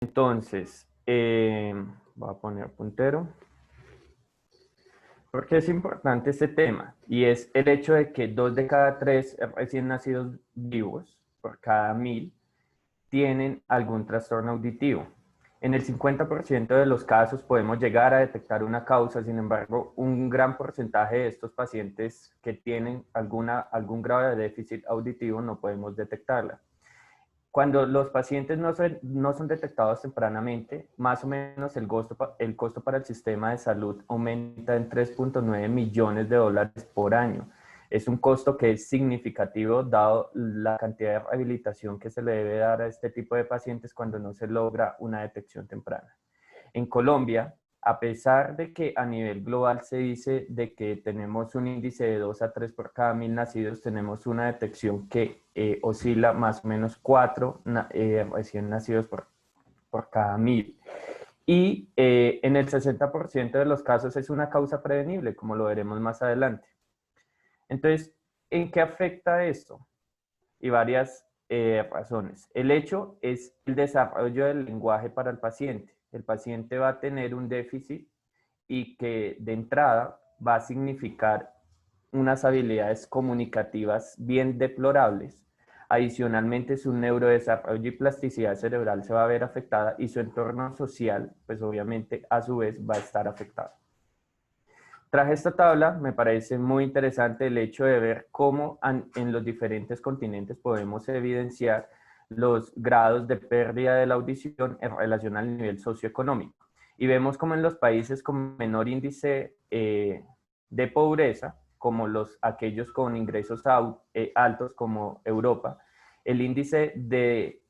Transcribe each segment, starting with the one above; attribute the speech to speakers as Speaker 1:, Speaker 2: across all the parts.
Speaker 1: Entonces, voy a poner puntero, porque es importante este tema, y es el hecho de que 2 de cada 3 recién nacidos vivos, por cada 1000, tienen algún trastorno auditivo. En el 50% de los casos podemos llegar a detectar una causa, sin embargo, un gran porcentaje de estos pacientes que tienen algún grado de déficit auditivo no podemos detectarla. Cuando los pacientes no son detectados tempranamente, más o menos el costo para el sistema de salud aumenta en 3.9 millones de dólares por año. Es un costo que es significativo dado la cantidad de rehabilitación que se le debe dar a este tipo de pacientes cuando no se logra una detección temprana. En Colombia, a pesar de que a nivel global se dice de que tenemos un índice de 2 a 3 por cada 1000 nacidos, tenemos una detección que oscila más o menos 4 recién nacidos por cada 1000. Y en el 60% de los casos es una causa prevenible, como lo veremos más adelante. Entonces, ¿en qué afecta esto? Y varias razones. El hecho es el desarrollo del lenguaje para el paciente. El paciente va a tener un déficit y que de entrada va a significar unas habilidades comunicativas bien deplorables. Adicionalmente, su neurodesarrollo y plasticidad cerebral se va a ver afectada y su entorno social, pues obviamente a su vez va a estar afectado. Traje esta tabla, me parece muy interesante el hecho de ver cómo en los diferentes continentes podemos evidenciar los grados de pérdida de la audición en relación al nivel socioeconómico. Y vemos como en los países con menor índice de pobreza, como aquellos con ingresos altos como Europa, el índice de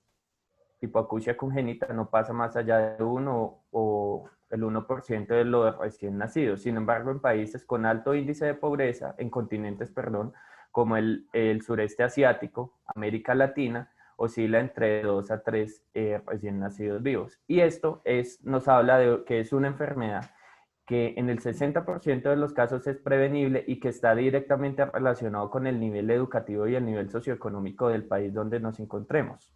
Speaker 1: hipoacusia congénita no pasa más allá de 1 o el 1% de los recién nacidos. Sin embargo, en países con alto índice de pobreza, en continentes, perdón, como el sureste asiático, América Latina, oscila entre 2 a 3 recién nacidos vivos. Y esto nos habla de que es una enfermedad que en el 60% de los casos es prevenible y que está directamente relacionado con el nivel educativo y el nivel socioeconómico del país donde nos encontremos.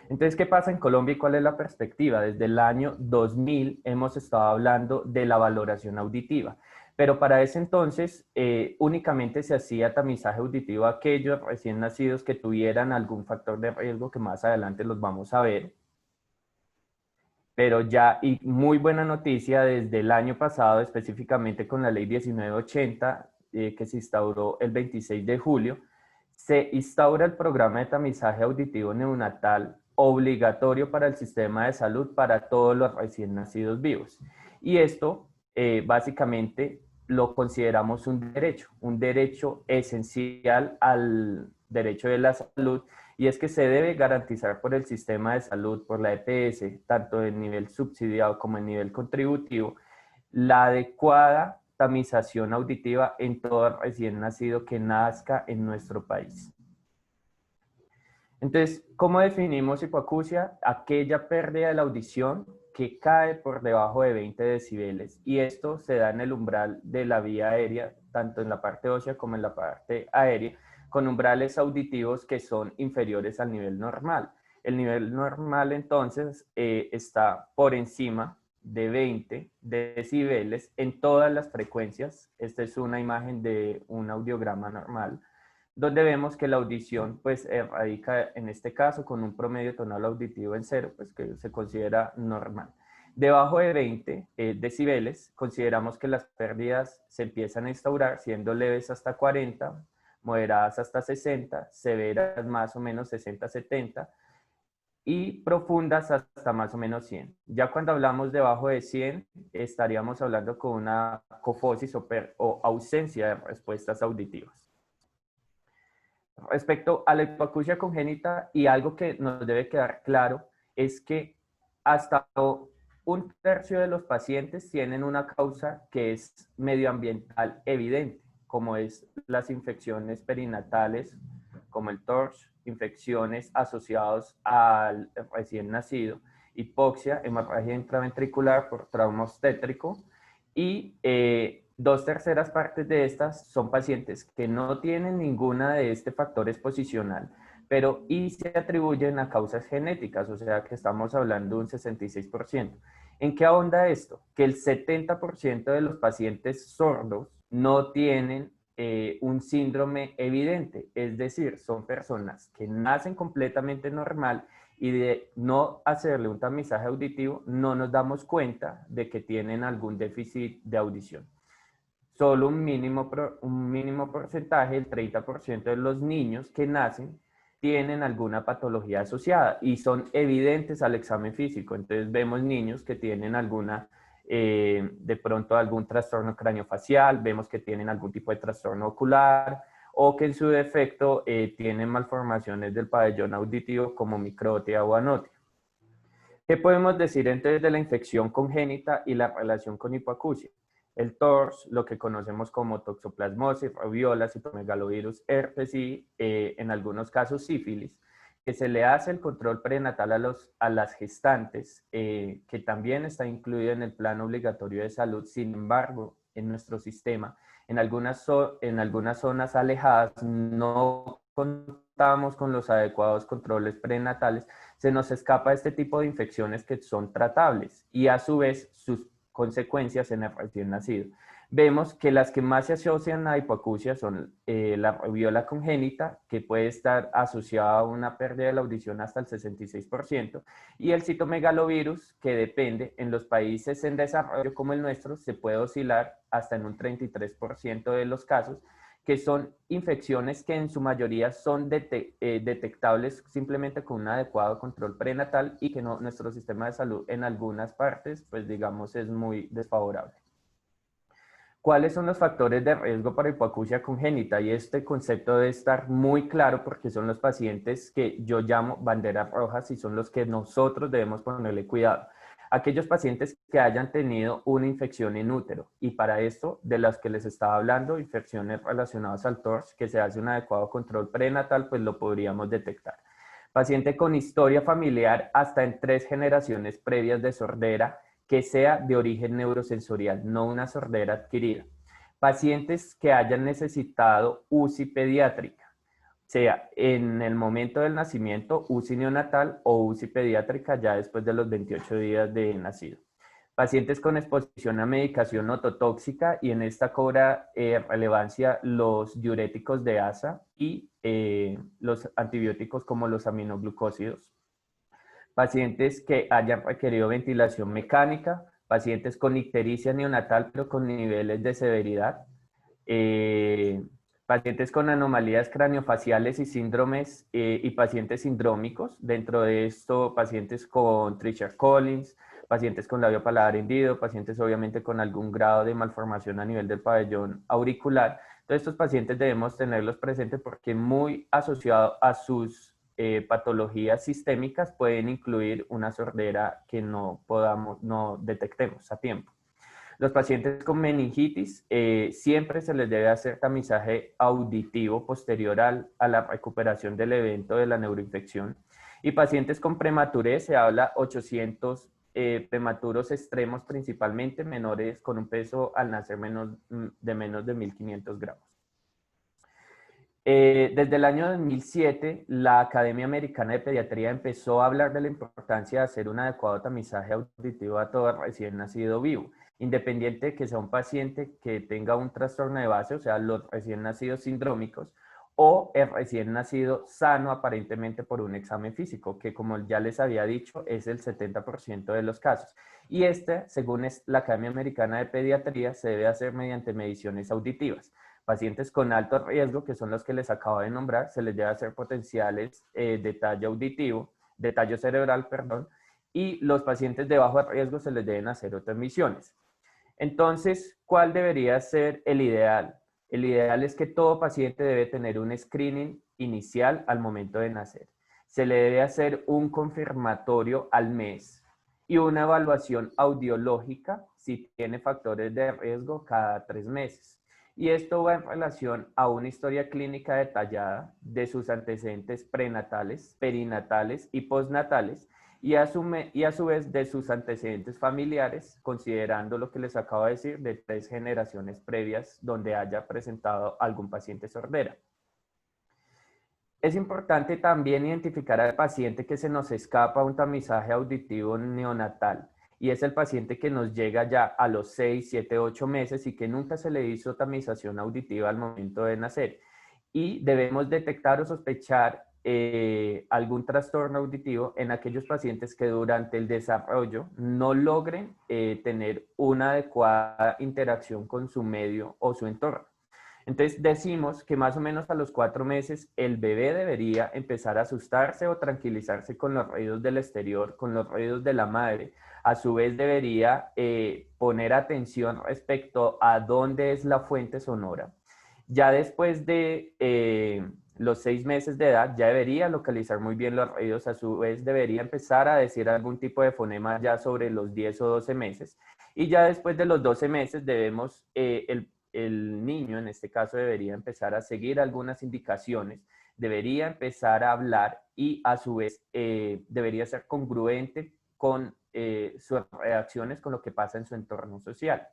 Speaker 1: Entonces, ¿qué pasa en Colombia y cuál es la perspectiva? Desde el año 2000 hemos estado hablando de la valoración auditiva, pero para ese entonces únicamente se hacía tamizaje auditivo a aquellos recién nacidos que tuvieran algún factor de riesgo que más adelante los vamos a ver. Pero ya, y muy buena noticia, desde el año pasado, específicamente con la ley 1980, que se instauró el 26 de julio, se instaura el programa de tamizaje auditivo neonatal obligatorio para el sistema de salud para todos los recién nacidos vivos. Y esto básicamente lo consideramos un derecho esencial al derecho de la salud, y es que se debe garantizar por el sistema de salud, por la EPS, tanto en nivel subsidiado como en nivel contributivo, la adecuada tamización auditiva en todo recién nacido que nazca en nuestro país. Entonces, ¿cómo definimos hipoacusia? Aquella pérdida de la audición que cae por debajo de 20 decibeles, y esto se da en el umbral de la vía aérea, tanto en la parte ósea como en la parte aérea, con umbrales auditivos que son inferiores al nivel normal. El nivel normal entonces está por encima de 20 decibeles en todas las frecuencias. Esta es una imagen de un audiograma normal, donde vemos que la audición pues radica en este caso con un promedio tonal auditivo en 0, pues que se considera normal. Debajo de 20 decibeles, consideramos que las pérdidas se empiezan a instaurar, siendo leves hasta 40, moderadas hasta 60, severas más o menos 60-70 y profundas hasta más o menos 100. Ya cuando hablamos debajo de 100, estaríamos hablando con una cofosis o ausencia de respuestas auditivas. Respecto a la hipoacusia congénita, y algo que nos debe quedar claro, es que hasta un tercio de los pacientes tienen una causa que es medioambiental evidente, como es las infecciones perinatales, como el TORCH, infecciones asociadas al recién nacido, hipoxia, hemorragia intraventricular por trauma obstétrico, y 2/3 partes de estas son pacientes que no tienen ninguna de este factor exposicional, pero y se atribuyen a causas genéticas, o sea que estamos hablando de un 66%. ¿En qué ahonda esto? Que el 70% de los pacientes sordos no tienen un síndrome evidente, es decir, son personas que nacen completamente normal y de no hacerle un tamizaje auditivo no nos damos cuenta de que tienen algún déficit de audición. Solo un mínimo porcentaje, el 30% de los niños que nacen, tienen alguna patología asociada y son evidentes al examen físico. Entonces vemos niños que tienen de pronto algún trastorno craneofacial, vemos que tienen algún tipo de trastorno ocular o que en su defecto tienen malformaciones del pabellón auditivo como microtia o anotia. ¿Qué podemos decir entonces de la infección congénita y la relación con hipoacusia? El TORS, lo que conocemos como toxoplasmosis, raviola, citomegalovirus, herpes y en algunos casos sífilis, que se le hace el control prenatal a las gestantes, que también está incluido en el plan obligatorio de salud. Sin embargo, en nuestro sistema, en algunas zonas alejadas no contamos con los adecuados controles prenatales, se nos escapa este tipo de infecciones que son tratables y a su vez sus consecuencias en el recién nacido. Vemos que las que más se asocian a hipoacusia son la raviola congénita, que puede estar asociada a una pérdida de la audición hasta el 66%, y el citomegalovirus, que depende, en los países en desarrollo como el nuestro, se puede oscilar hasta en un 33% de los casos, que son infecciones que en su mayoría son detectables simplemente con un adecuado control prenatal y que nuestro sistema de salud en algunas partes, pues digamos, es muy desfavorable. ¿Cuáles son los factores de riesgo para hipoacusia congénita? Y este concepto debe estar muy claro porque son los pacientes que yo llamo banderas rojas y son los que nosotros debemos ponerle cuidado. Aquellos pacientes que hayan tenido una infección en útero y para esto, de las que les estaba hablando, infecciones relacionadas al TORS, que se hace un adecuado control prenatal, pues lo podríamos detectar. Paciente con historia familiar hasta en 3 generaciones previas de sordera, que sea de origen neurosensorial, no una sordera adquirida. Pacientes que hayan necesitado UCI pediátrica, sea en el momento del nacimiento, UCI neonatal o UCI pediátrica ya después de los 28 días de nacido. Pacientes con exposición a medicación ototóxica y en esta cobra relevancia los diuréticos de ASA y los antibióticos como los aminoglucósidos. Pacientes que hayan requerido ventilación mecánica, pacientes con ictericia neonatal pero con niveles de severidad, pacientes con anomalías craniofaciales y síndromes y pacientes sindrómicos, dentro de esto pacientes con Treacher Collins, pacientes con labio paladar hendido, pacientes obviamente con algún grado de malformación a nivel del pabellón auricular. Entonces estos pacientes debemos tenerlos presentes porque muy asociado a sus patologías sistémicas pueden incluir una sordera que no detectemos a tiempo. Los pacientes con meningitis siempre se les debe hacer tamizaje auditivo posterior a la recuperación del evento de la neuroinfección. Y pacientes con prematurez, se habla 800 prematuros extremos, principalmente menores con un peso al nacer de menos de 1.500 gramos. Desde el año 2007, la Academia Americana de Pediatría empezó a hablar de la importancia de hacer un adecuado tamizaje auditivo a todo recién nacido vivo, independiente de que sea un paciente que tenga un trastorno de base, o sea, los recién nacidos sindrómicos, o el recién nacido sano aparentemente por un examen físico, que como ya les había dicho, es el 70% de los casos. Y según la Academia Americana de Pediatría, se debe hacer mediante mediciones auditivas. Pacientes con alto riesgo, que son los que les acabo de nombrar, se les debe hacer potenciales de tallo cerebral, perdón, y los pacientes de bajo riesgo se les deben hacer otras misiones. Entonces, ¿cuál debería ser el ideal? El ideal es que todo paciente debe tener un screening inicial al momento de nacer. Se le debe hacer un confirmatorio al mes y una evaluación audiológica si tiene factores de riesgo cada 3 meses. Y esto va en relación a una historia clínica detallada de sus antecedentes prenatales, perinatales y postnatales, y a su vez de sus antecedentes familiares, considerando lo que les acabo de decir de 3 generaciones previas donde haya presentado algún paciente sordera. Es importante también identificar al paciente que se nos escapa un tamizaje auditivo neonatal, y es el paciente que nos llega ya a los 6, 7, 8 meses y que nunca se le hizo tamización auditiva al momento de nacer. Y debemos detectar o sospechar algún trastorno auditivo en aquellos pacientes que durante el desarrollo no logren tener una adecuada interacción con su medio o su entorno. Entonces decimos que más o menos a los 4 meses el bebé debería empezar a asustarse o tranquilizarse con los ruidos del exterior, con los ruidos de la madre. A su vez debería poner atención respecto a dónde es la fuente sonora. Ya después de los 6 meses de edad ya debería localizar muy bien los ruidos. A su vez debería empezar a decir algún tipo de fonema ya sobre los 10 o 12 meses. Y ya después de los 12 meses debemos el niño, en este caso, debería empezar a seguir algunas indicaciones, debería empezar a hablar y a su vez debería ser congruente con sus reacciones con lo que pasa en su entorno social.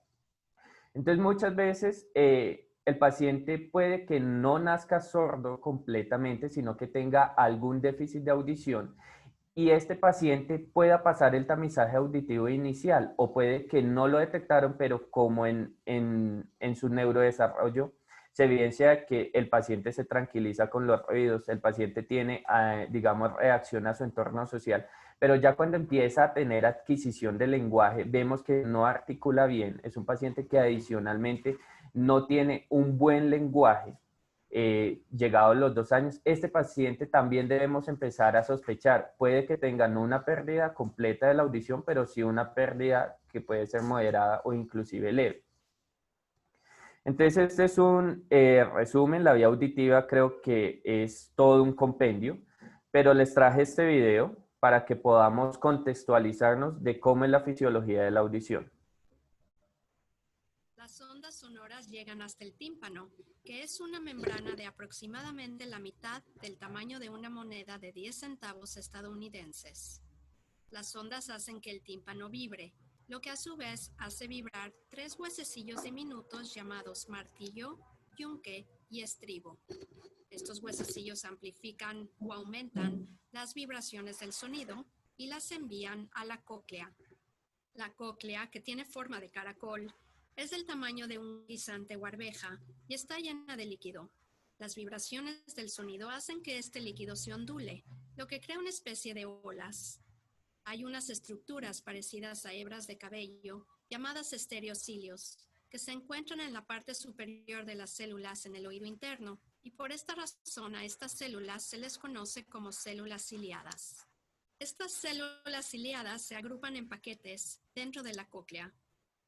Speaker 1: Entonces, muchas veces el paciente puede que no nazca sordo completamente, sino que tenga algún déficit de audición y este paciente pueda pasar el tamizaje auditivo inicial o puede que no lo detectaron, pero como en su neurodesarrollo se evidencia que el paciente se tranquiliza con los ruidos, el paciente tiene, digamos, reacción a su entorno social, pero ya cuando empieza a tener adquisición del lenguaje, vemos que no articula bien, es un paciente que adicionalmente no tiene un buen lenguaje, llegados los 2 años, este paciente también debemos empezar a sospechar. Puede que tenga no una pérdida completa de la audición, pero sí una pérdida que puede ser moderada o inclusive leve. Entonces, este es un resumen. La vía auditiva creo que es todo un compendio, pero les traje este video para que podamos contextualizarnos de cómo es la fisiología de la audición.
Speaker 2: Las ondas sonoras llegan hasta el tímpano, que es una membrana de aproximadamente la mitad del tamaño de una moneda de 10 centavos estadounidenses. Las ondas hacen que el tímpano vibre, lo que a su vez hace vibrar 3 huesecillos diminutos llamados martillo, yunque y estribo. Estos huesecillos amplifican o aumentan las vibraciones del sonido y las envían a la cóclea. La cóclea, que tiene forma de caracol, es del tamaño de un guisante o arveja y está llena de líquido. Las vibraciones del sonido hacen que este líquido se ondule, lo que crea una especie de olas. Hay unas estructuras parecidas a hebras de cabello, llamadas estereocilios, que se encuentran en la parte superior de las células en el oído interno, y por esta razón a estas células se les conoce como células ciliadas. Estas células ciliadas se agrupan en paquetes dentro de la cóclea.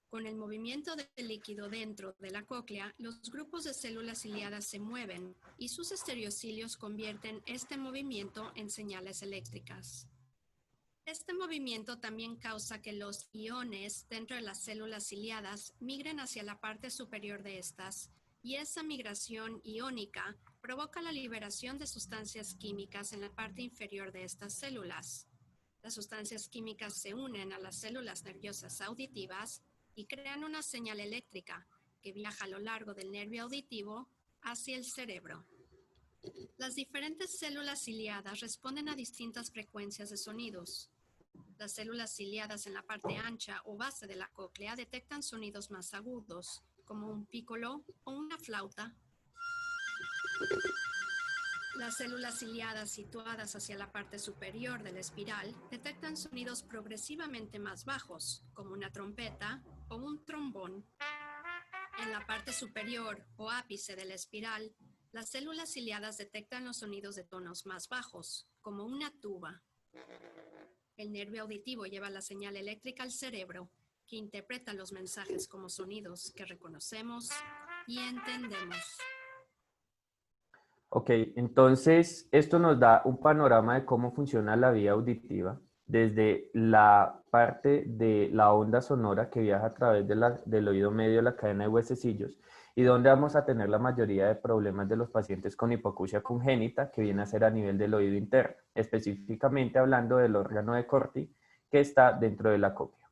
Speaker 2: Con el movimiento del líquido dentro de la cóclea, los grupos de células ciliadas se mueven y sus estereocilios convierten este movimiento en señales eléctricas. Este movimiento también causa que los iones dentro de las células ciliadas migren hacia la parte superior de estas, y esa migración iónica provoca la liberación de sustancias químicas en la parte inferior de estas células. Las sustancias químicas se unen a las células nerviosas auditivas y crean una señal eléctrica que viaja a lo largo del nervio auditivo hacia el cerebro. Las diferentes células ciliadas responden a distintas frecuencias de sonidos. Las células ciliadas en la parte ancha o base de la cóclea detectan sonidos más agudos, como un pícolo o una flauta. Las células ciliadas situadas hacia la parte superior de la espiral detectan sonidos progresivamente más bajos, como una trompeta o un trombón. En la parte superior o ápice de la espiral, las células ciliadas detectan los sonidos de tonos más bajos, como una tuba. El nervio auditivo lleva la señal eléctrica al cerebro, que interpreta los mensajes como sonidos que reconocemos y entendemos.
Speaker 1: Ok, entonces esto nos da un panorama de cómo funciona la vía auditiva, desde la parte de la onda sonora que viaja a través del oído medio de la cadena de huesecillos y donde vamos a tener la mayoría de problemas de los pacientes con hipoacusia congénita, que viene a ser a nivel del oído interno, específicamente hablando del órgano de Corti que está dentro de la cóclea.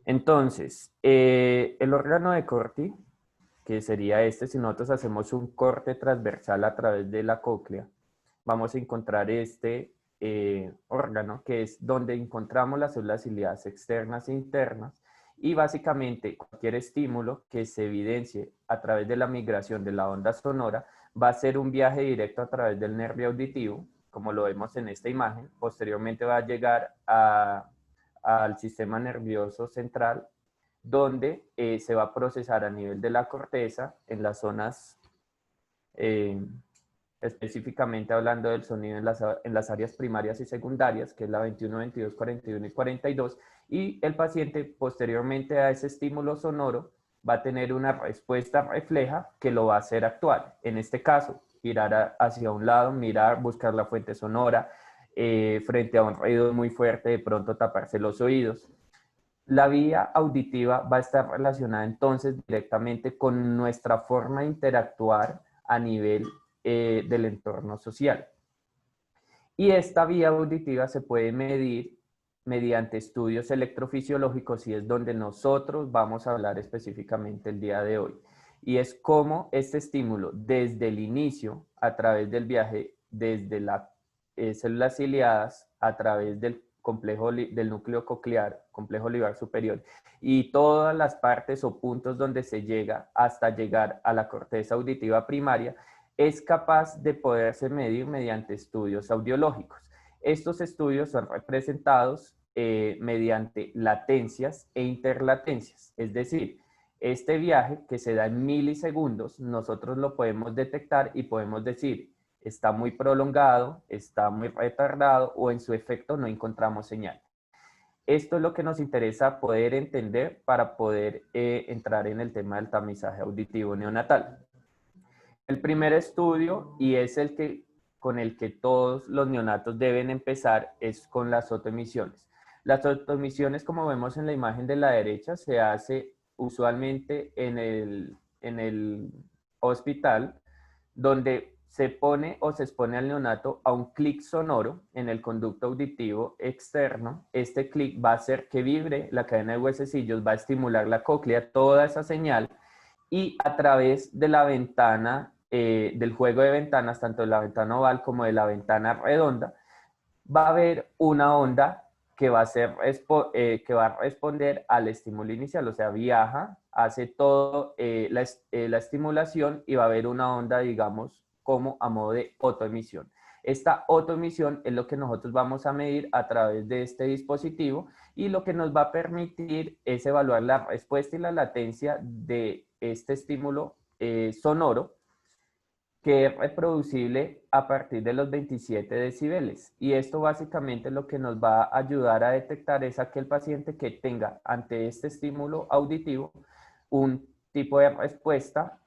Speaker 1: Entonces, el órgano de Corti que sería este, si nosotros hacemos un corte transversal a través de la cóclea, vamos a encontrar este órgano, que es donde encontramos las células ciliadas externas e internas, y básicamente cualquier estímulo que se evidencie a través de la migración de la onda sonora va a ser un viaje directo a través del nervio auditivo, como lo vemos en esta imagen. Posteriormente va a llegar al sistema nervioso central, donde se va a procesar a nivel de la corteza en las zonas, específicamente hablando del sonido en las áreas primarias y secundarias, que es la 21, 22, 41 y 42, y el paciente posteriormente a ese estímulo sonoro va a tener una respuesta refleja que lo va a hacer actuar. En este caso, girar hacia un lado, mirar, buscar la fuente sonora, frente a un ruido muy fuerte, de pronto taparse los oídos. La vía auditiva va a estar relacionada entonces directamente con nuestra forma de interactuar a nivel del entorno social. Y esta vía auditiva se puede medir mediante estudios electrofisiológicos, y es donde nosotros vamos a hablar específicamente el día de hoy. Y es cómo este estímulo desde el inicio, a través del viaje, desde las células ciliadas, a través del complejo del núcleo coclear, complejo libar superior, y todas las partes o puntos donde se llega hasta llegar a la corteza auditiva primaria, es capaz de poderse medir mediante estudios audiológicos. Estos estudios son representados mediante latencias e interlatencias, es decir, este viaje que se da en milisegundos, nosotros lo podemos detectar y podemos decir, está muy prolongado, está muy retardado, o en su efecto no encontramos señal. Esto es lo que nos interesa poder entender para poder entrar en el tema del tamizaje auditivo neonatal. El primer estudio, y es el que con el que todos los neonatos deben empezar, es con las otoemisiones. Las otoemisiones, como vemos en la imagen de la derecha, se hace usualmente en el hospital, donde se pone o se expone al neonato a un clic sonoro en el conducto auditivo externo. Este clic va a hacer que vibre la cadena de huesecillos, va a estimular la cóclea, toda esa señal, y a través de la ventana, del juego de ventanas, tanto de la ventana oval como de la ventana redonda, va a haber una onda que va a responder al estímulo inicial, o sea, viaja, hace todo la estimulación, y va a haber una onda, digamos, como a modo de otoemisión. Esta otoemisión es lo que nosotros vamos a medir a través de este dispositivo, y lo que nos va a permitir es evaluar la respuesta y la latencia de este estímulo sonoro, que es reproducible a partir de los 27 decibeles. Y esto básicamente lo que nos va a ayudar a detectar es aquel paciente que tenga ante este estímulo auditivo un tipo de respuesta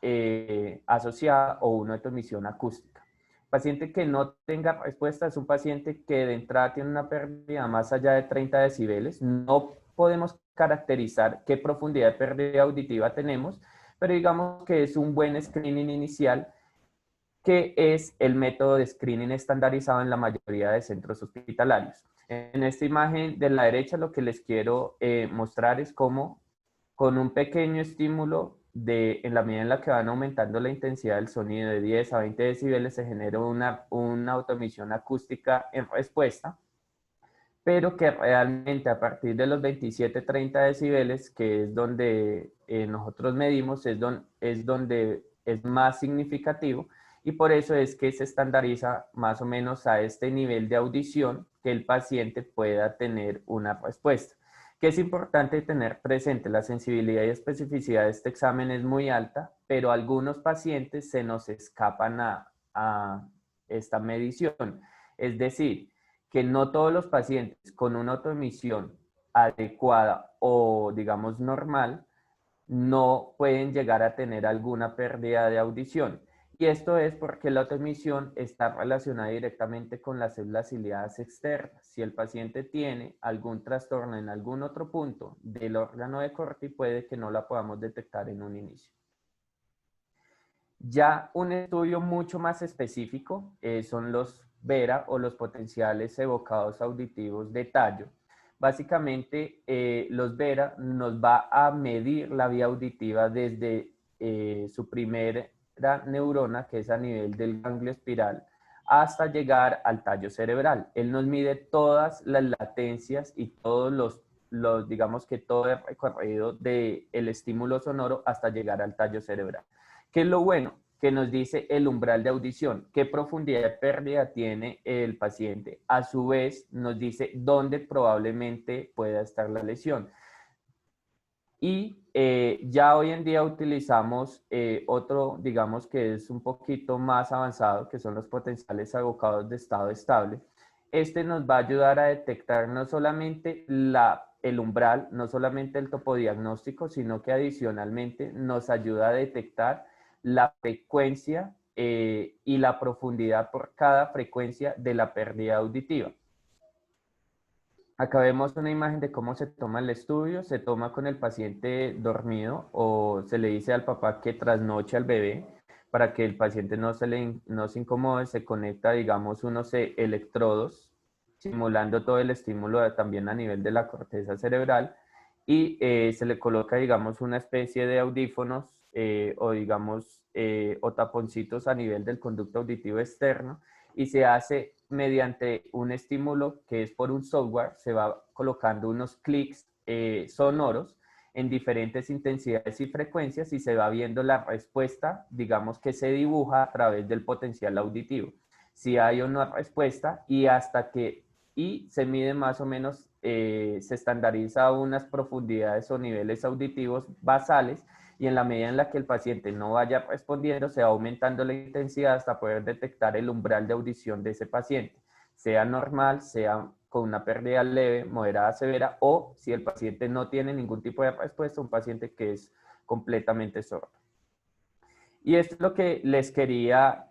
Speaker 1: asociada o una otomisión acústica. Paciente que no tenga respuesta es un paciente que de entrada tiene una pérdida más allá de 30 decibeles. No podemos caracterizar qué profundidad de pérdida auditiva tenemos, pero digamos que es un buen screening inicial, que es el método de screening estandarizado en la mayoría de centros hospitalarios. En esta imagen de la derecha lo que les quiero mostrar es cómo con un pequeño estímulo en la medida en la que van aumentando la intensidad del sonido de 10 a 20 decibeles se genera una autoemisión acústica en respuesta, pero que realmente a partir de los 27-30 decibeles, que es donde nosotros medimos, es donde es más significativo, y por eso es que se estandariza más o menos a este nivel de audición que el paciente pueda tener una respuesta. Que es importante tener presente, la sensibilidad y especificidad de este examen es muy alta, pero algunos pacientes se nos escapan a esta medición. Es decir, que no todos los pacientes con una autoemisión adecuada o digamos normal no pueden llegar a tener alguna pérdida de audición. Y esto es porque la autoemisión está relacionada directamente con las células ciliadas externas. Si el paciente tiene algún trastorno en algún otro punto del órgano de Corti, puede que no la podamos detectar en un inicio. Ya un estudio mucho más específico son los VERA, o los potenciales evocados auditivos de tallo. Básicamente, los VERA nos va a medir la vía auditiva desde su primera neurona, que es a nivel del ganglio espiral, hasta llegar al tallo cerebral. Él nos mide todas las latencias y todos digamos que todo el recorrido del estímulo sonoro hasta llegar al tallo cerebral. ¿Qué es lo bueno? Que nos dice el umbral de audición, qué profundidad de pérdida tiene el paciente. A su vez, nos dice dónde probablemente pueda estar la lesión. Y ya hoy en día utilizamos otro, digamos que es un poquito más avanzado, que son los potenciales abocados de estado estable. Este nos va a ayudar a detectar no solamente el umbral, no solamente el topodiagnóstico, sino que adicionalmente nos ayuda a detectar la frecuencia y la profundidad por cada frecuencia de la pérdida auditiva. Acá vemos una imagen de cómo se toma el estudio. Se toma con el paciente dormido o se le dice al papá que trasnoche al bebé para que el paciente no se incomode. Se conecta, digamos, unos electrodos simulando todo el estímulo también a nivel de la corteza cerebral y se le coloca, digamos, una especie de audífonos o, digamos, o taponcitos a nivel del conducto auditivo externo y se hace mediante un estímulo que es por un software, se va colocando unos clics sonoros en diferentes intensidades y frecuencias y se va viendo la respuesta, digamos que se dibuja a través del potencial auditivo. Si hay o no respuesta y se mide más o menos, se estandariza unas profundidades o niveles auditivos basales y en la medida en la que el paciente no vaya respondiendo, se va aumentando la intensidad hasta poder detectar el umbral de audición de ese paciente, sea normal, sea con una pérdida leve, moderada, severa, o si el paciente no tiene ningún tipo de respuesta, un paciente que es completamente sordo. Y esto es lo que les quería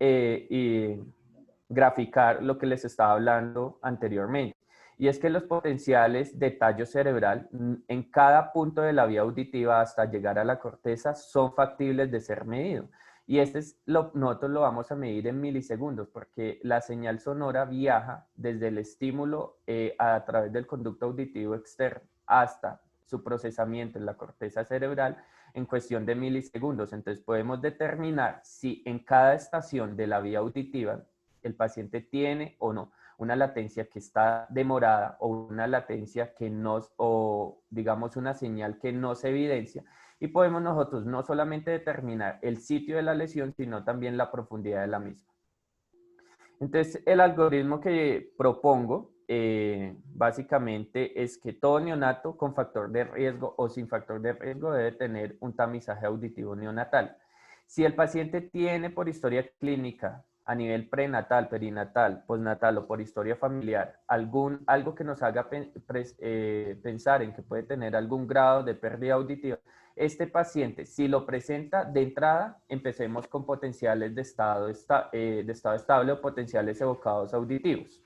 Speaker 1: graficar, lo que les estaba hablando anteriormente. Y es que los potenciales de tallo cerebral en cada punto de la vía auditiva hasta llegar a la corteza son factibles de ser medidos. Y nosotros lo vamos a medir en milisegundos porque la señal sonora viaja desde el estímulo a través del conducto auditivo externo hasta su procesamiento en la corteza cerebral en cuestión de milisegundos. Entonces podemos determinar si en cada estación de la vía auditiva el paciente tiene o no una latencia que está demorada o una latencia que no, o digamos una señal que no se evidencia. Y podemos nosotros no solamente determinar el sitio de la lesión, sino también la profundidad de la misma. Entonces, el algoritmo que propongo básicamente es que todo neonato con factor de riesgo o sin factor de riesgo debe tener un tamizaje auditivo neonatal. Si el paciente tiene por historia clínica a nivel prenatal, perinatal, postnatal o por historia familiar algo que nos haga pensar en que puede tener algún grado de pérdida auditiva, este paciente, si lo presenta de entrada, empecemos con potenciales de estado estable o potenciales evocados auditivos.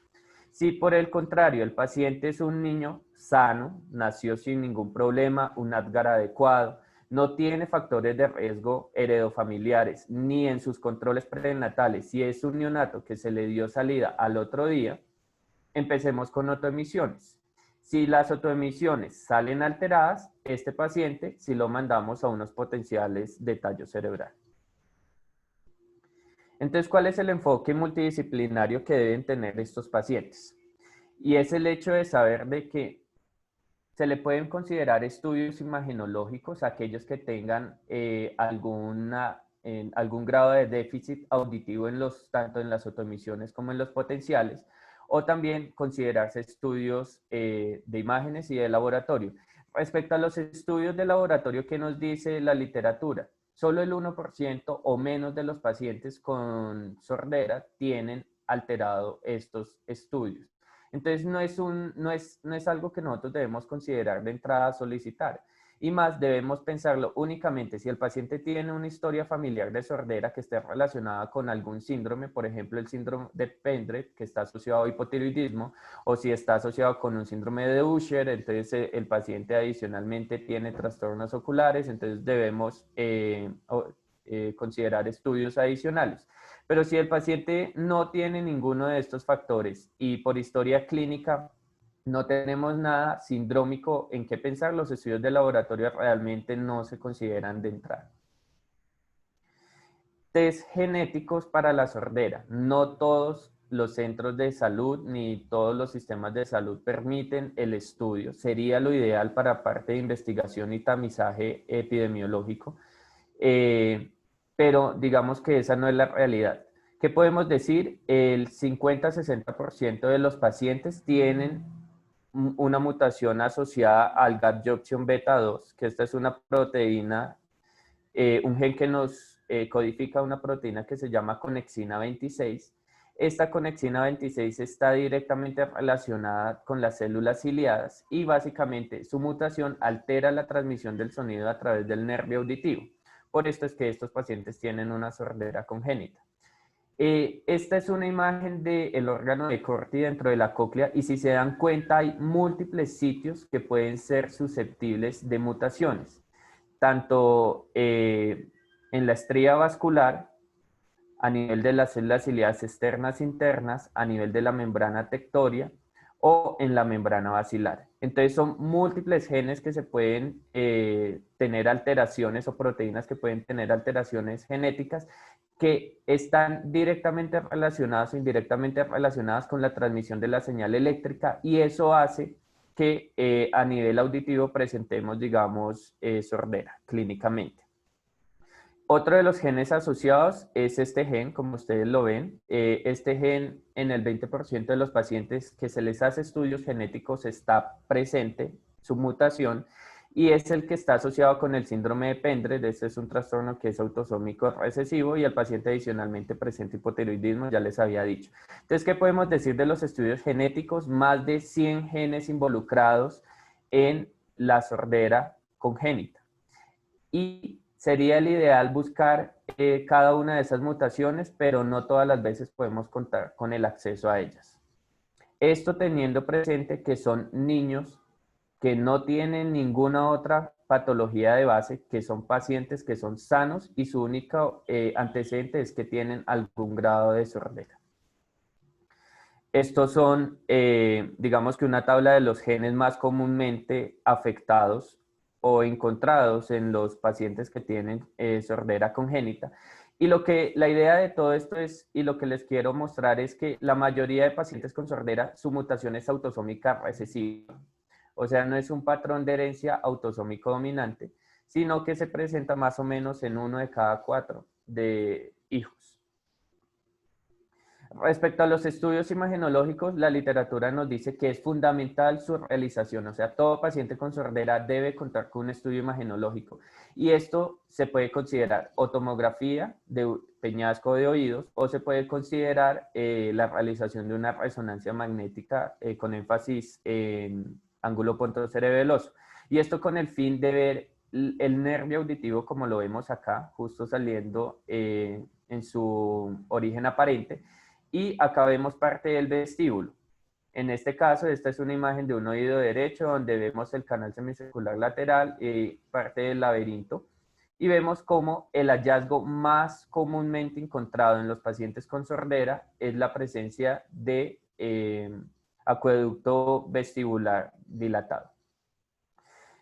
Speaker 1: Si por el contrario el paciente es un niño sano, nació sin ningún problema, un ADGAR adecuado, no tiene factores de riesgo heredofamiliares ni en sus controles prenatales, si es un neonato que se le dio salida al otro día, empecemos con autoemisiones. Si las autoemisiones salen alteradas, este paciente si lo mandamos a unos potenciales de tallo cerebral. Entonces, ¿cuál es el enfoque multidisciplinario que deben tener estos pacientes? Y es el hecho de saber de que se le pueden considerar estudios imagenológicos a aquellos que tengan algún grado de déficit auditivo tanto en las autoemisiones como en los potenciales, o también considerarse estudios de imágenes y de laboratorio. Respecto a los estudios de laboratorio, ¿qué nos dice la literatura? Solo el 1% o menos de los pacientes con sordera tienen alterado estos estudios. Entonces no es algo que nosotros debemos considerar de entrada a solicitar. Y más debemos pensarlo únicamente si el paciente tiene una historia familiar de sordera que esté relacionada con algún síndrome, por ejemplo el síndrome de Pendred, que está asociado a hipotiroidismo, o si está asociado con un síndrome de Usher, entonces el paciente adicionalmente tiene trastornos oculares, entonces debemos considerar estudios adicionales. Pero si el paciente no tiene ninguno de estos factores y por historia clínica no tenemos nada sindrómico en qué pensar, los estudios de laboratorio realmente no se consideran de entrada. test genéticos para la sordera. No todos los centros de salud ni todos los sistemas de salud permiten el estudio. Sería lo ideal para parte de investigación y tamizaje epidemiológico, pero digamos que esa no es la realidad. ¿Qué podemos decir? El 50-60% de los pacientes tienen una mutación asociada al gap-junction beta 2, que esta es una proteína, un gen que nos codifica una proteína que se llama conexina 26. Esta conexina 26 está directamente relacionada con las células ciliadas y básicamente su mutación altera la transmisión del sonido a través del nervio auditivo. Por esto es que estos pacientes tienen una sordera congénita. Esta es una imagen del órgano de Corti dentro de la cóclea y si se dan cuenta hay múltiples sitios que pueden ser susceptibles de mutaciones, tanto en la estría vascular, a nivel de las células ciliadas externas internas, a nivel de la membrana tectoria o en la membrana basilar. Entonces son múltiples genes que se pueden tener alteraciones o proteínas que pueden tener alteraciones genéticas que están directamente relacionadas o indirectamente relacionadas con la transmisión de la señal eléctrica y eso hace que a nivel auditivo presentemos, digamos, sordera clínicamente. Otro de los genes asociados es este gen, como ustedes lo ven. Este gen en el 20% de los pacientes que se les hace estudios genéticos está presente, su mutación, y es el que está asociado con el síndrome de Pendred. Este es un trastorno que es autosómico recesivo y el paciente adicionalmente presenta hipotiroidismo, ya les había dicho. Entonces, ¿qué podemos decir de los estudios genéticos? Más de 100 genes involucrados en la sordera congénita. Y sería el ideal buscar cada una de esas mutaciones, pero no todas las veces podemos contar con el acceso a ellas. Esto teniendo presente que son niños que no tienen ninguna otra patología de base, que son pacientes que son sanos y su único antecedente es que tienen algún grado de sordera. Estos son, digamos que una tabla de los genes más comúnmente afectados o encontrados en los pacientes que tienen sordera congénita. Y la idea de todo esto es, y lo que les quiero mostrar es que la mayoría de pacientes con sordera, su mutación es autosómica recesiva. O sea, no es un patrón de herencia autosómico dominante, sino que se presenta más o menos en 1 de cada 4 de hijos. Respecto a los estudios imagenológicos, la literatura nos dice que es fundamental su realización, o sea, todo paciente con sordera debe contar con un estudio imagenológico y esto se puede considerar o tomografía de peñasco de oídos o se puede considerar la realización de una resonancia magnética con énfasis en ángulo pontocerebeloso y esto con el fin de ver el nervio auditivo como lo vemos acá, justo saliendo en su origen aparente. Y acá vemos parte del vestíbulo. En este caso, esta es una imagen de un oído derecho donde vemos el canal semicircular lateral y parte del laberinto. Y vemos cómo el hallazgo más comúnmente encontrado en los pacientes con sordera es la presencia de acueducto vestibular dilatado.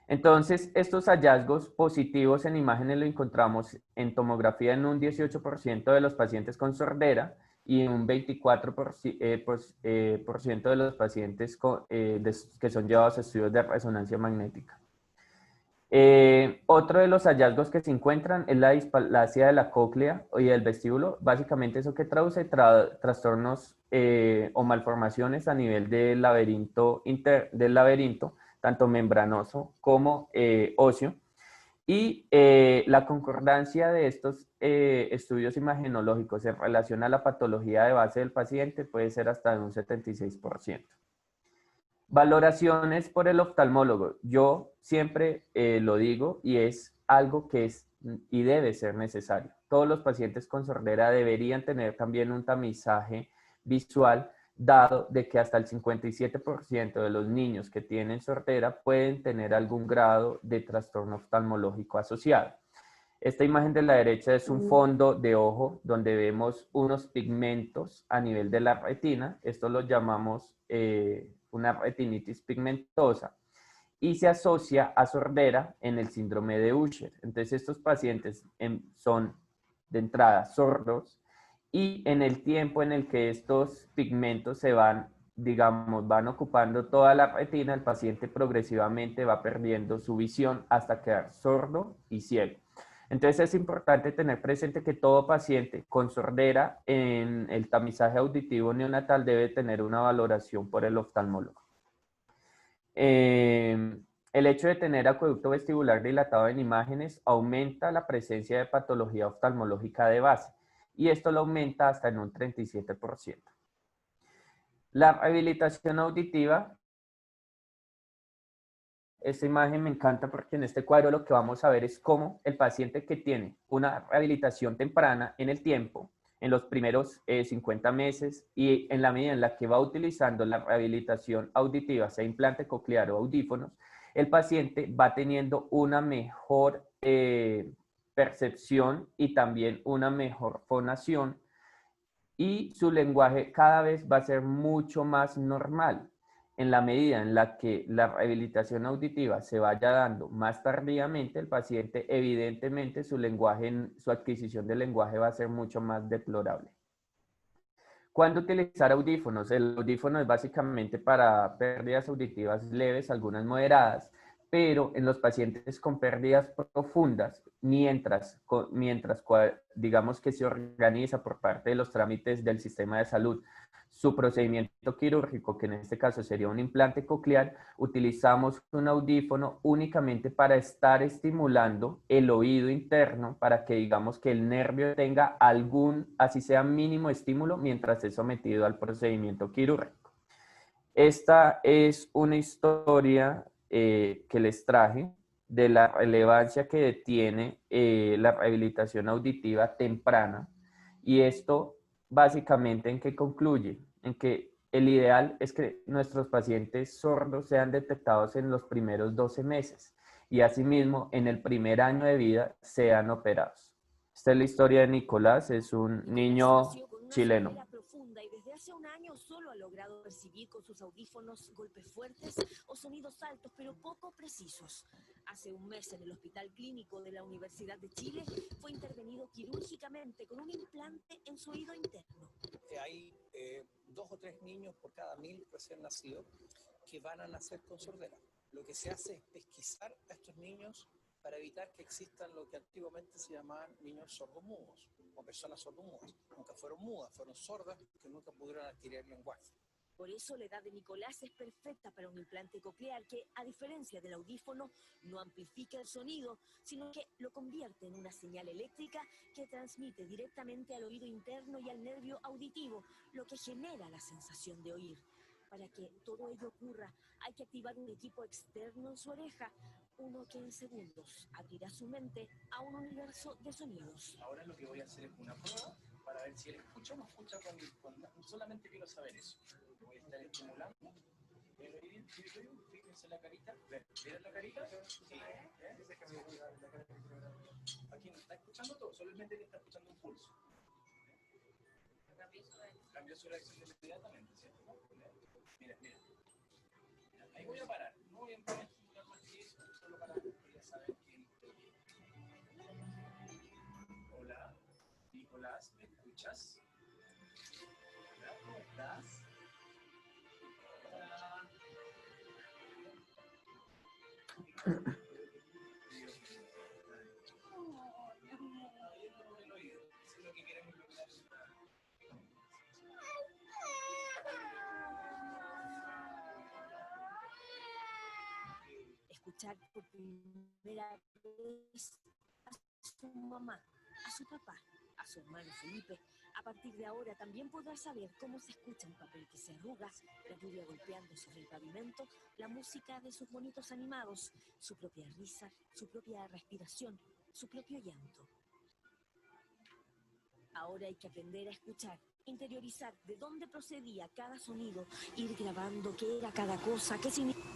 Speaker 1: Entonces, estos hallazgos positivos en imágenes lo encontramos en tomografía en un 18% de los pacientes con sordera y en un 24% de los pacientes que son llevados a estudios de resonancia magnética. Otro de los hallazgos que se encuentran es la displasia de la cóclea y del vestíbulo. Básicamente eso que traduce trastornos o malformaciones a nivel del laberinto, tanto membranoso como óseo. Y la concordancia de estos estudios imagenológicos en relación a la patología de base del paciente puede ser hasta de un 76%. Valoraciones por el oftalmólogo. Yo siempre lo digo y es algo que es y debe ser necesario. Todos los pacientes con sordera deberían tener también un tamizaje visual, dado de que hasta el 57% de los niños que tienen sordera pueden tener algún grado de trastorno oftalmológico asociado. Esta imagen de la derecha es un fondo de ojo donde vemos unos pigmentos a nivel de la retina. Esto lo llamamos una retinitis pigmentosa y se asocia a sordera en el síndrome de Usher. Entonces estos pacientes son de entrada sordos, y en el tiempo en el que estos pigmentos se van, digamos, van ocupando toda la retina, el paciente progresivamente va perdiendo su visión hasta quedar sordo y ciego. Entonces es importante tener presente que todo paciente con sordera en el tamizaje auditivo neonatal debe tener una valoración por el oftalmólogo. El hecho de tener acueducto vestibular dilatado en imágenes aumenta la presencia de patología oftalmológica de base y esto lo aumenta hasta en un 37%. La rehabilitación auditiva, esta imagen me encanta porque en este cuadro lo que vamos a ver es cómo el paciente que tiene una rehabilitación temprana en el tiempo, en los primeros 50 meses y en la medida en la que va utilizando la rehabilitación auditiva, sea implante coclear o audífonos, el paciente va teniendo una mejor percepción y también una mejor fonación y su lenguaje cada vez va a ser mucho más normal. En la medida en la que la rehabilitación auditiva se vaya dando más tardíamente, el paciente evidentemente su lenguaje, su adquisición del lenguaje va a ser mucho más deplorable. ¿Cuándo utilizar audífonos? El audífono es básicamente para pérdidas auditivas leves, algunas moderadas, pero en los pacientes con pérdidas profundas, mientras digamos que se organiza por parte de los trámites del sistema de salud su procedimiento quirúrgico, que en este caso sería un implante coclear, utilizamos un audífono únicamente para estar estimulando el oído interno para que digamos que el nervio tenga algún, así sea mínimo estímulo, mientras es sometido al procedimiento quirúrgico. Esta es una historia que les traje de la relevancia que tiene la rehabilitación auditiva temprana y esto básicamente en qué concluye, en que el ideal es que nuestros pacientes sordos sean detectados en los primeros 12 meses y asimismo en el primer año de vida sean operados. Esta es la historia de Nicolás, es un niño chileno.
Speaker 3: Y desde hace un año solo ha logrado percibir con sus audífonos golpes fuertes o sonidos altos pero poco precisos. Hace un mes en el Hospital Clínico de la Universidad de Chile fue intervenido quirúrgicamente con un implante en su oído interno.
Speaker 4: Hay 2 o 3 niños por cada 1000 recién nacidos que van a nacer con sordera. Lo que se hace es pesquisar a estos niños para evitar que existan lo que antiguamente se llamaban niños sordomudos o personas sordomudas. Nunca fueron mudas, fueron sordas que nunca pudieron adquirir lenguaje.
Speaker 3: Por eso la edad de Nicolás es perfecta para un implante coclear que, a diferencia del audífono, no amplifica el sonido, sino que lo convierte en una señal eléctrica que transmite directamente al oído interno y al nervio auditivo, lo que genera la sensación de oír. Para que todo ello ocurra, hay que activar un equipo externo en su oreja, uno que en segundos abrirá su mente a un universo de sonidos.
Speaker 4: Ahora lo que voy a hacer es una prueba para ver si él escucha o no escucha solamente quiero saber eso. Voy a estar estimulando el oído, fíjense la carita, ¿vieron la carita? Sí. Aquí no está escuchando todo, solamente le está escuchando un pulso. Cambió su reacción inmediatamente, ¿cierto? Mira. Ahí voy a parar, no voy a estimular más que eso, solo para quería saber quién. Hola, Nicolás, ¿me escuchas? Hola, ¿cómo estás? Hola. Eso es lo que queremos lograr.
Speaker 3: Escuchar por primera vez a su mamá, a su papá, a su hermano Felipe. A partir de ahora también podrá saber cómo se escucha un papel que se arruga, la lluvia golpeando sobre el pavimento, la música de sus bonitos animados, su propia risa, su propia respiración, su propio llanto. Ahora hay que aprender a escuchar, interiorizar de dónde procedía cada sonido, ir grabando qué era cada cosa, qué significaba.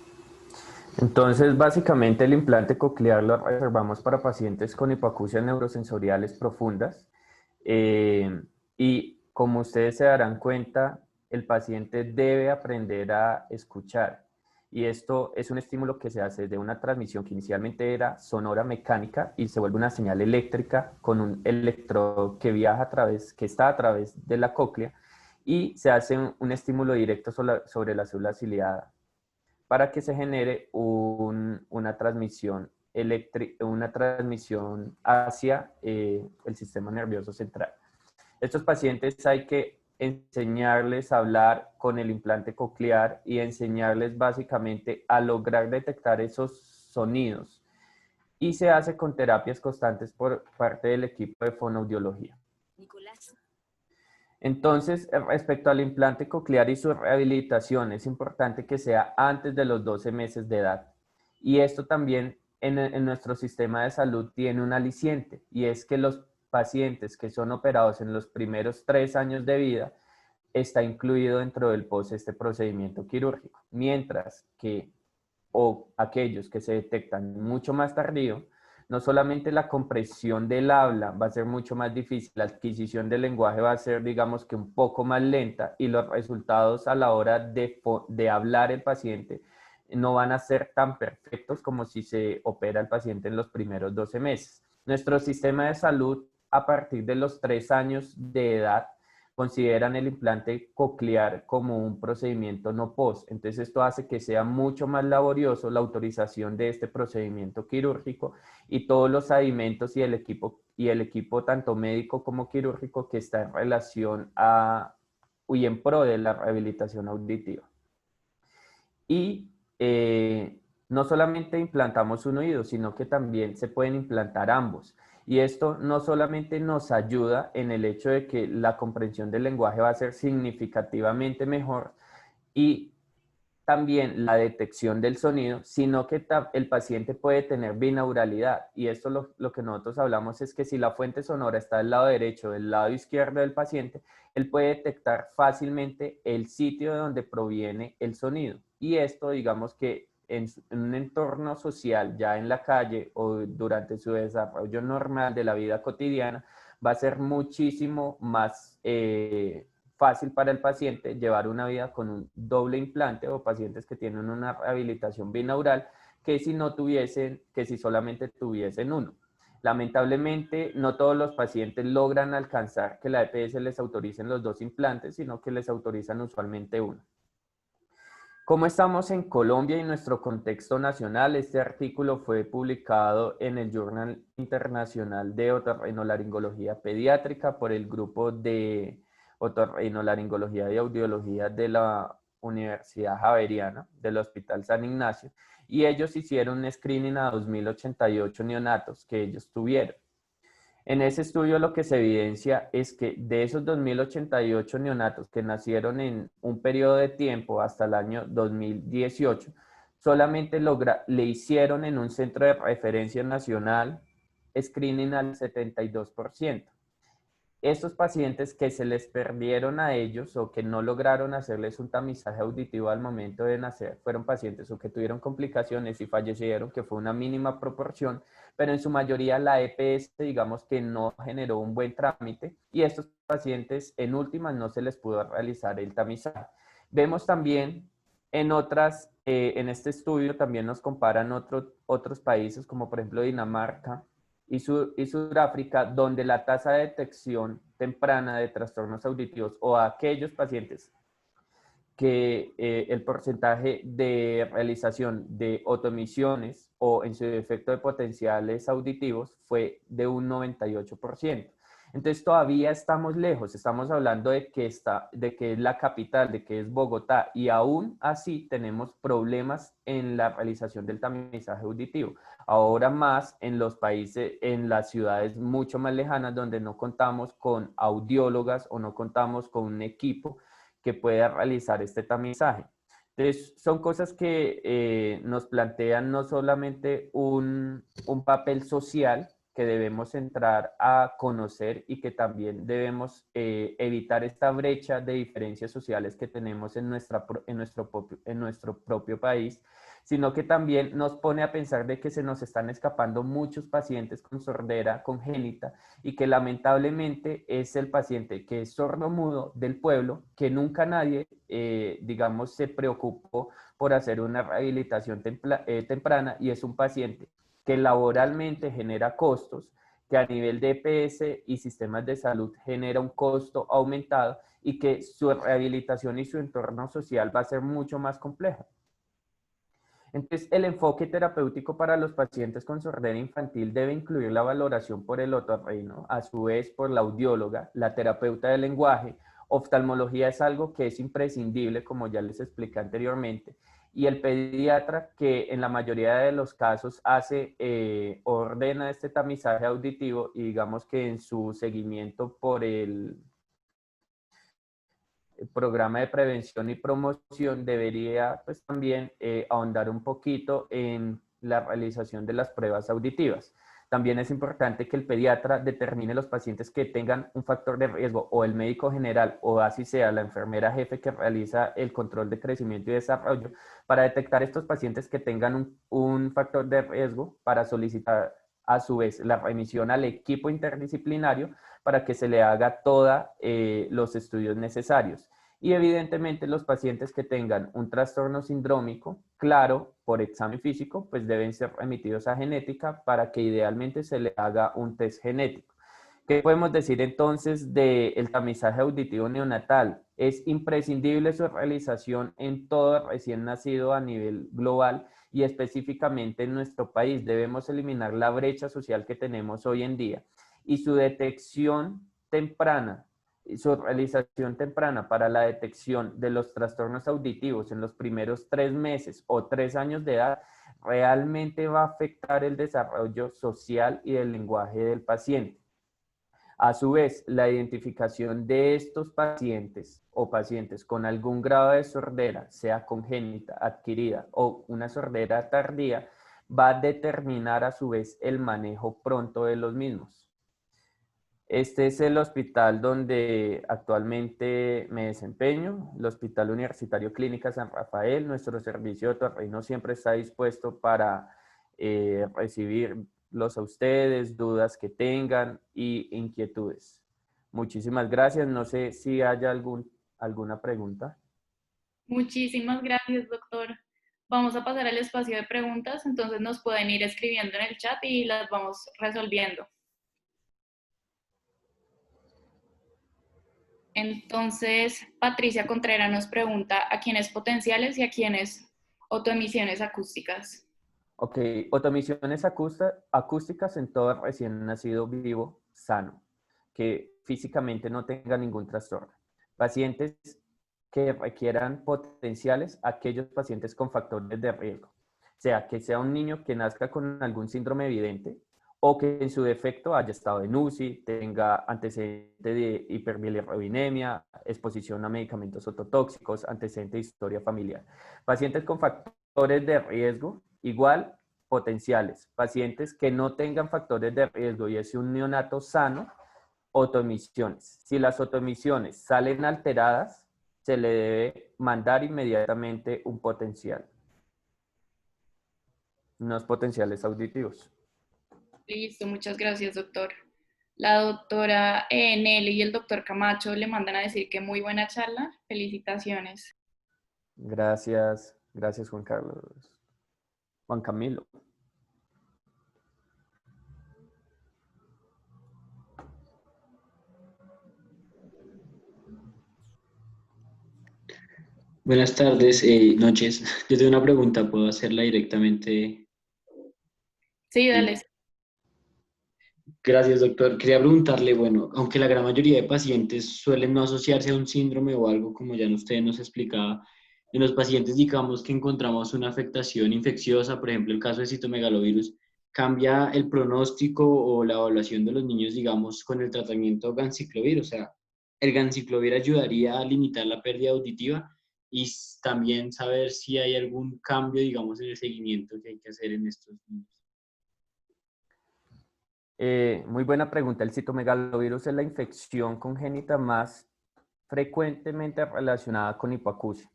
Speaker 1: Entonces, básicamente el implante coclear lo reservamos para pacientes con hipoacusias neurosensoriales profundas y como ustedes se darán cuenta, el paciente debe aprender a escuchar Y esto es un estímulo que se hace de una transmisión que inicialmente era sonora mecánica y se vuelve una señal eléctrica con un electrodo que viaja que está a través de la cóclea, y se hace un estímulo directo sobre la célula ciliada para que se genere una transmisión hacia el sistema nervioso central. Estos pacientes hay que enseñarles a hablar con el implante coclear y enseñarles básicamente a lograr detectar esos sonidos. Y se hace con terapias constantes por parte del equipo de fonoaudiología.
Speaker 3: Nicolás.
Speaker 1: Entonces, respecto al implante coclear y su rehabilitación, es importante que sea antes de los 12 meses de edad. Y esto también en nuestro sistema de salud tiene un aliciente, y es que los pacientes que son operados en los primeros 3 años de vida está incluido dentro del POS este procedimiento quirúrgico, mientras que aquellos que se detectan mucho más tardío, no solamente la comprensión del habla va a ser mucho más difícil, la adquisición del lenguaje va a ser, digamos que un poco más lenta, y los resultados a la hora de hablar el paciente no van a ser tan perfectos como si se opera el paciente en los primeros 12 meses. Nuestro sistema de salud, a partir de los 3 años de edad, consideran el implante coclear como un procedimiento no POS. Entonces esto hace que sea mucho más laborioso la autorización de este procedimiento quirúrgico y todos los adimentos y el equipo tanto médico como quirúrgico que está en relación y en pro de la rehabilitación auditiva. Y no solamente implantamos un oído, sino que también se pueden implantar ambos. Y esto no solamente nos ayuda en el hecho de que la comprensión del lenguaje va a ser significativamente mejor y también la detección del sonido, sino que el paciente puede tener binauralidad. Y esto lo que nosotros hablamos es que si la fuente sonora está del lado derecho o del lado izquierdo del paciente, él puede detectar fácilmente el sitio de donde proviene el sonido. Y esto, digamos que en un entorno social, ya en la calle o durante su desarrollo normal de la vida cotidiana, va a ser muchísimo más fácil para el paciente llevar una vida con un doble implante, o pacientes que tienen una rehabilitación binaural, que si solamente tuviesen uno. Lamentablemente, no todos los pacientes logran alcanzar que la EPS les autoricen los 2 implantes, sino que les autorizan usualmente uno. ¿Cómo estamos en Colombia y nuestro contexto nacional? Este artículo fue publicado en el Journal Internacional de Otorrinolaringología Pediátrica por el grupo de Otorrinolaringología y Audiología de la Universidad Javeriana del Hospital San Ignacio, y ellos hicieron un screening a 2088 neonatos que ellos tuvieron. En ese estudio lo que se evidencia es que de esos 2088 neonatos que nacieron en un periodo de tiempo hasta el año 2018, solamente le hicieron en un centro de referencia nacional screening al 72%. Estos pacientes que se les perdieron a ellos o que no lograron hacerles un tamizaje auditivo al momento de nacer, fueron pacientes o que tuvieron complicaciones y fallecieron, que fue una mínima proporción, pero en su mayoría la EPS, digamos que no generó un buen trámite, y estos pacientes en últimas no se les pudo realizar el tamizaje. Vemos también en este estudio también nos comparan otros países como por ejemplo Dinamarca y Sudáfrica, donde la tasa de detección temprana de trastornos auditivos o a aquellos pacientes que el porcentaje de realización de otomisiones o en su defecto de potenciales auditivos fue de un 98%. Entonces todavía estamos lejos, estamos hablando de que es la capital, de que es Bogotá, y aún así tenemos problemas en la realización del tamizaje auditivo. Ahora más en los países, en las ciudades mucho más lejanas, donde no contamos con audiólogas o no contamos con un equipo que pueda realizar este tamizaje. Entonces, son cosas que nos plantean no solamente un papel social que debemos entrar a conocer, y que también debemos evitar esta brecha de diferencias sociales que tenemos en nuestro propio país, sino que también nos pone a pensar de que se nos están escapando muchos pacientes con sordera congénita y que lamentablemente es el paciente que es sordomudo del pueblo, que nunca nadie, digamos, se preocupó por hacer una rehabilitación temprana, y es un paciente que laboralmente genera costos, que a nivel de EPS y sistemas de salud genera un costo aumentado y que su rehabilitación y su entorno social va a ser mucho más complejo. Entonces, el enfoque terapéutico para los pacientes con sordera infantil debe incluir la valoración por el otorrino, a su vez por la audióloga, la terapeuta del lenguaje. Oftalmología es algo que es imprescindible, como ya les expliqué anteriormente, y el pediatra, que en la mayoría de los casos ordena este tamizaje auditivo, y digamos que en su seguimiento por el programa de prevención y promoción debería pues también ahondar un poquito en la realización de las pruebas auditivas. También es importante que el pediatra determine los pacientes que tengan un factor de riesgo, o el médico general, o así sea la enfermera jefe que realiza el control de crecimiento y desarrollo, para detectar estos pacientes que tengan un factor de riesgo, para solicitar a su vez la remisión al equipo interdisciplinario para que se le haga todos los estudios necesarios. Y evidentemente los pacientes que tengan un trastorno sindrómico, claro, por examen físico, pues deben ser remitidos a genética para que idealmente se le haga un test genético. ¿Qué podemos decir entonces del tamizaje auditivo neonatal? Es imprescindible su realización en todo recién nacido a nivel global y específicamente en nuestro país. Debemos eliminar la brecha social que tenemos hoy en día, y su detección temprana y su realización temprana para la detección de los trastornos auditivos en los primeros 3 meses o 3 años de edad realmente va a afectar el desarrollo social y del lenguaje del paciente. A su vez, la identificación de estos pacientes o pacientes con algún grado de sordera, sea congénita, adquirida o una sordera tardía, va a determinar a su vez el manejo pronto de los mismos. Este es el hospital donde actualmente me desempeño, el Hospital Universitario Clínica San Rafael. Nuestro servicio de otorrino siempre está dispuesto para recibirlos a ustedes, dudas que tengan y inquietudes. Muchísimas gracias. No sé si haya alguna pregunta.
Speaker 5: Muchísimas gracias, doctor. Vamos a pasar al espacio de preguntas, entonces nos pueden ir escribiendo en el chat y las vamos resolviendo. Entonces, Patricia Contreras nos pregunta a quiénes potenciales y a quiénes autoemisiones acústicas.
Speaker 1: Ok, autoemisiones acústicas en todo recién nacido vivo sano, que físicamente no tenga ningún trastorno. Pacientes que requieran potenciales, aquellos pacientes con factores de riesgo. O sea, que sea un niño que nazca con algún síndrome evidente, o que en su defecto haya estado en UCI, tenga antecedente de hiperbilirrubinemia, exposición a medicamentos ototóxicos, antecedente de historia familiar. Pacientes con factores de riesgo, igual potenciales. Pacientes que no tengan factores de riesgo y es un neonato sano, autoemisiones. Si las autoemisiones salen alteradas, se le debe mandar inmediatamente un potencial. Unos potenciales auditivos.
Speaker 5: Listo, muchas gracias, doctor. La doctora Nelly y el doctor Camacho le mandan a decir que muy buena charla. Felicitaciones.
Speaker 1: Gracias, gracias Juan Carlos. Juan Camilo.
Speaker 6: Buenas tardes, noches. Yo tengo una pregunta, ¿puedo hacerla directamente?
Speaker 5: Sí, dale.
Speaker 6: Gracias, doctor. Quería preguntarle, bueno, aunque la gran mayoría de pacientes suelen no asociarse a un síndrome o algo, como ya usted nos explicaba, en los pacientes, digamos, que encontramos una afectación infecciosa, por ejemplo, el caso de citomegalovirus, ¿cambia el pronóstico o la evaluación de los niños, digamos, con el tratamiento ganciclovir? O sea, ¿el ganciclovir ayudaría a limitar la pérdida auditiva? Y también saber si hay algún cambio, digamos, en el seguimiento que hay que hacer en estos niños.
Speaker 1: Muy buena pregunta. El citomegalovirus es la infección congénita más frecuentemente relacionada con hipoacusia.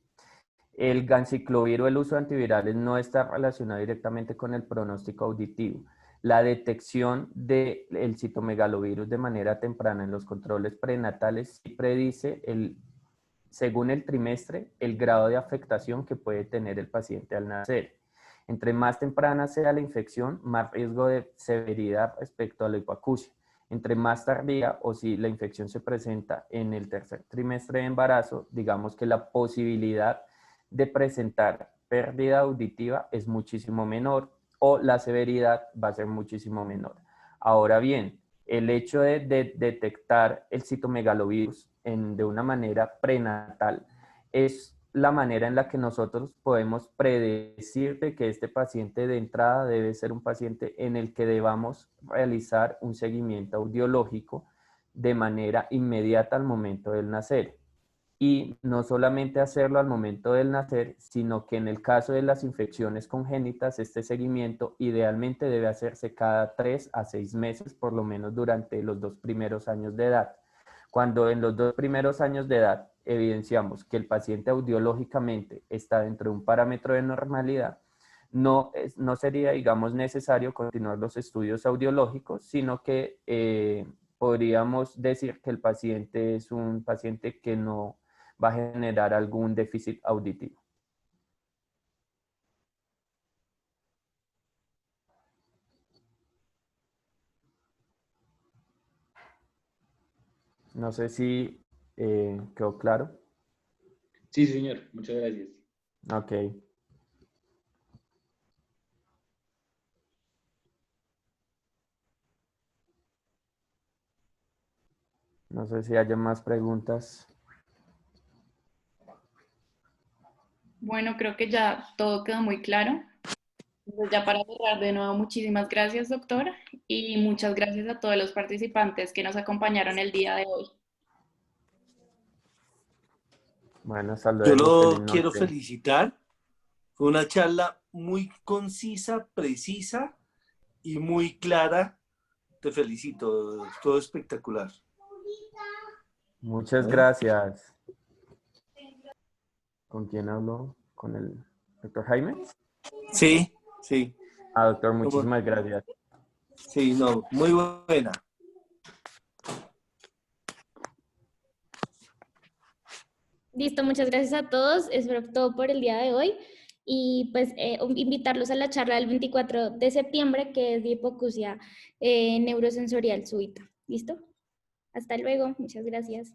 Speaker 1: El ganciclovir o el uso de antivirales no está relacionado directamente con el pronóstico auditivo. La detección del citomegalovirus de manera temprana en los controles prenatales sí predice, según el trimestre, el grado de afectación que puede tener el paciente al nacer. Entre más temprana sea la infección, más riesgo de severidad respecto a la hipoacusia. Entre más tardía o si la infección se presenta en el tercer trimestre de embarazo, digamos que la posibilidad de presentar pérdida auditiva es muchísimo menor o la severidad va a ser muchísimo menor. Ahora bien, el hecho de detectar el citomegalovirus de una manera prenatal es la manera en la que nosotros podemos predecir de que este paciente de entrada debe ser un paciente en el que debamos realizar un seguimiento audiológico de manera inmediata al momento del nacer. Y no solamente hacerlo al momento del nacer, sino que en el caso de las infecciones congénitas, este seguimiento idealmente debe hacerse cada 3 a 6 meses, por lo menos durante los 2 primeros años de edad. Cuando en los 2 primeros años de edad evidenciamos que el paciente audiológicamente está dentro de un parámetro de normalidad, no sería, digamos, necesario continuar los estudios audiológicos, sino que podríamos decir que el paciente es un paciente que no va a generar algún déficit auditivo. No sé si quedó claro.
Speaker 6: Sí, señor. Muchas gracias.
Speaker 1: Ok. No sé si haya más preguntas.
Speaker 5: Bueno, creo que ya todo quedó muy claro. Entonces, ya para cerrar de nuevo, muchísimas gracias, doctor, y muchas gracias a todos los participantes que nos acompañaron el día de hoy.
Speaker 1: Bueno, hasta
Speaker 7: Yo
Speaker 1: luego. Feliz
Speaker 7: lo quiero
Speaker 1: noche.
Speaker 7: felicitar. Fue una charla muy concisa, precisa y muy clara. Te felicito. Todo espectacular.
Speaker 1: Muchas gracias. ¿Con quién hablo? ¿Con el doctor Jaime?
Speaker 7: Sí, sí.
Speaker 1: Ah, doctor, muchísimas gracias.
Speaker 7: Sí, no, muy buena.
Speaker 8: Listo, muchas gracias a todos. Eso fue todo por el día de hoy. Y pues invitarlos a la charla del 24 de septiembre, que es de hipoacusia neurosensorial súbita. ¿Listo? Hasta luego. Muchas gracias.